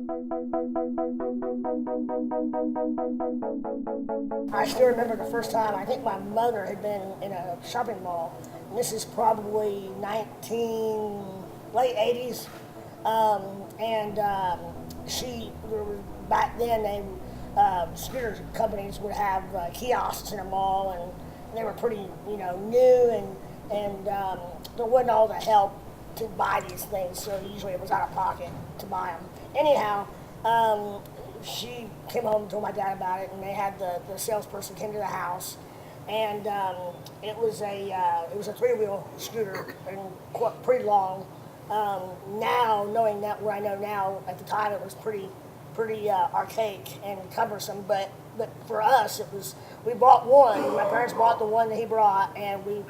I still remember the first time, I think my mother had been in a shopping mall, and this is probably late 80s, and back then scooter companies would have kiosks in a mall, and they were pretty, new, and there wasn't all the help to buy these things, so usually it was out of pocket to buy them. Anyhow, she came home and told my dad about it, and they had the salesperson came to the house, and it was a 3-wheel scooter and pretty long. Now, knowing that what I know now, at the time it was pretty archaic and cumbersome, but for us we bought one. My parents bought the one that he brought, and we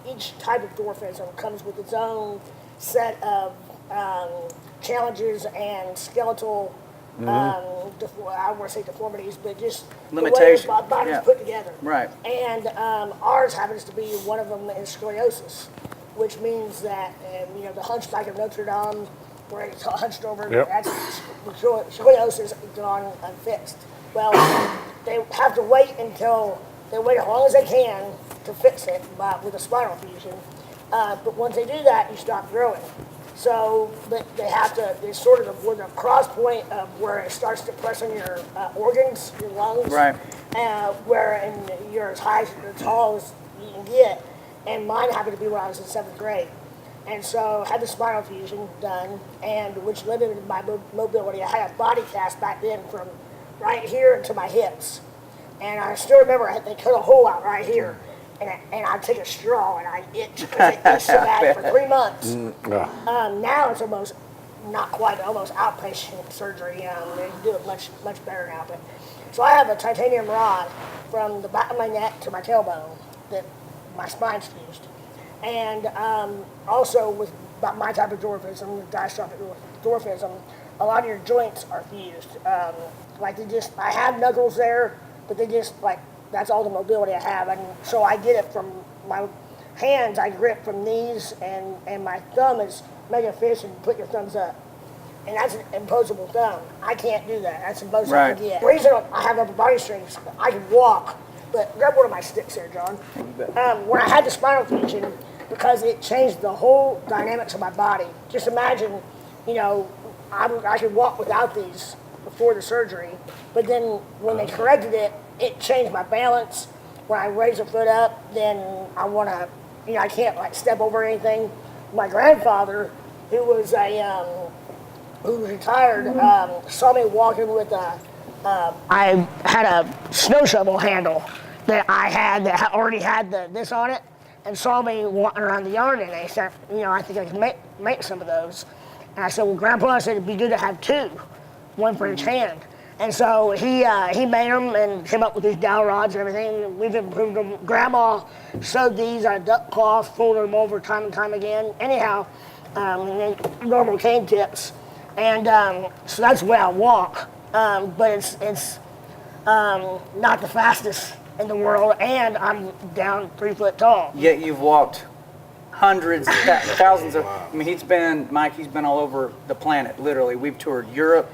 each type of dwarfism comes with its own set of challenges and skeletal, I don't want to say deformities, but just limitations. The way bodies put together. Right. And ours happens to be one of them is scoliosis, which means that the Hunchback of Notre Dame, where it's hunched over, that's scoliosis gone unfixed. Well, they have to wait as long as they can to fix it with a spinal fusion. But once they do that, you stop growing. So, but there's sort of where the cross point of where it starts to press on your organs, your lungs, right? And you're as tall as you can get. And mine happened to be when I was in 7th grade. And so I had the spinal fusion done, which limited my mobility. I had a body cast back then from right here to my hips. And I still remember they cut a hole out right here. And I'd take a straw and I'd itch because it itched so bad for 3 months. Now it's almost outpatient surgery. They do it much better now. But so I have a titanium rod from the back of my neck to my tailbone that my spine's fused. And also with my type of dwarfism, the dystrophic dwarfism, a lot of your joints are fused. I have knuckles there, but that's all the mobility I have. And so I get it from my hands, I grip from these, and my thumb is make a fist and put your thumbs up. And that's an imposable thumb. I can't do that. That's the most I can get. The reason I have upper body strength, I can walk, but grab one of my sticks here, John. When I had the spinal fusion, because it changed the whole dynamics of my body. Just imagine, I could walk without these before the surgery, but then when they corrected it, it changed my balance. When I raise a foot up, then I can't step over anything. My grandfather, who was retired, saw me walking with I had a snow shovel handle that I had that already had this on it, and saw me walking around the yard, and they said, I think I can make some of those. And I said, well, Grandpa said it'd be good to have 2, one for each hand. And so he made them and came up with these dowel rods and everything. We've improved them. Grandma sewed these on a duck cloth, folded them over time and time again. Anyhow, and then normal cane tips. And so that's the way I walk. But it's not the fastest in the world, and I'm down 3 foot tall. Yet you've walked hundreds, thousands of. I mean, he's been all over the planet. Literally, we've toured Europe,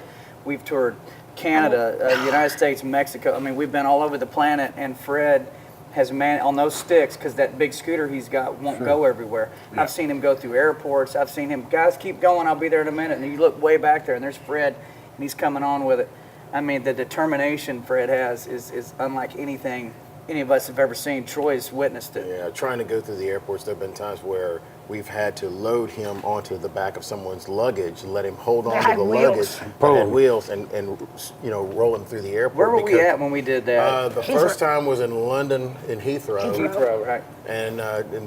we've toured Canada, United States, Mexico. I mean, we've been all over the planet, and Fred has on those sticks, because that big scooter he's got won't go everywhere. Yeah. I've seen him go through airports. I've seen him, guys, keep going, I'll be there in a minute. And you look way back there, and there's Fred, and he's coming on with it. I mean, the determination Fred has is unlike anything any of us have ever seen. Troy's witnessed it. Yeah, trying to go through the airports, there have been times where we've had to load him onto the back of someone's luggage, let him hold on to the luggage, and wheels, and roll him through the airport. Where were we at when we did that? The first time was in London, in Heathrow. Heathrow, right. And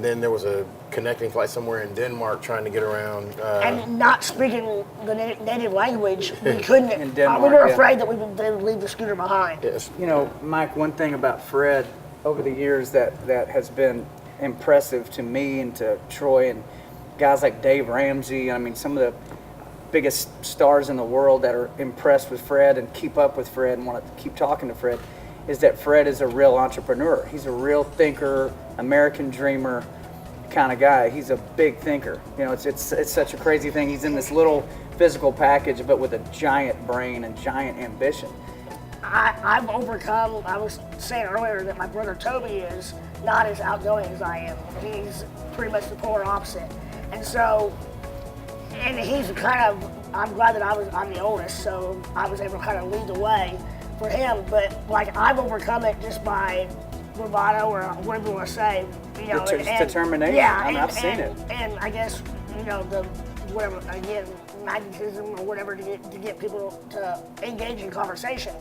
then there was a connecting flight somewhere in Denmark trying to get around. And not speaking the native language, we couldn't. In Denmark, we were afraid that they would leave the scooter behind. Yes. Mike, one thing about Fred over the years that has been impressive to me and to Troy and guys like Dave Ramsey, I mean, some of the biggest stars in the world that are impressed with Fred and keep up with Fred and want to keep talking to Fred, is that Fred is a real entrepreneur. He's a real thinker, American dreamer kind of guy. He's a big thinker. It's such a crazy thing. He's in this little physical package, but with a giant brain and giant ambition. I've overcome, I was saying earlier that my brother Toby is not as outgoing as I am. He's pretty much the polar opposite. And so, and he's kind of, I'm glad that I'm the oldest, so I was able to kind of lead the way for him. But like, I've overcome it just by bravado, or whatever you want to say. You know, Determination. Yeah, I mean, I've seen it. And I guess, you know, the whatever, again, magnetism or whatever to get people to engage in conversation.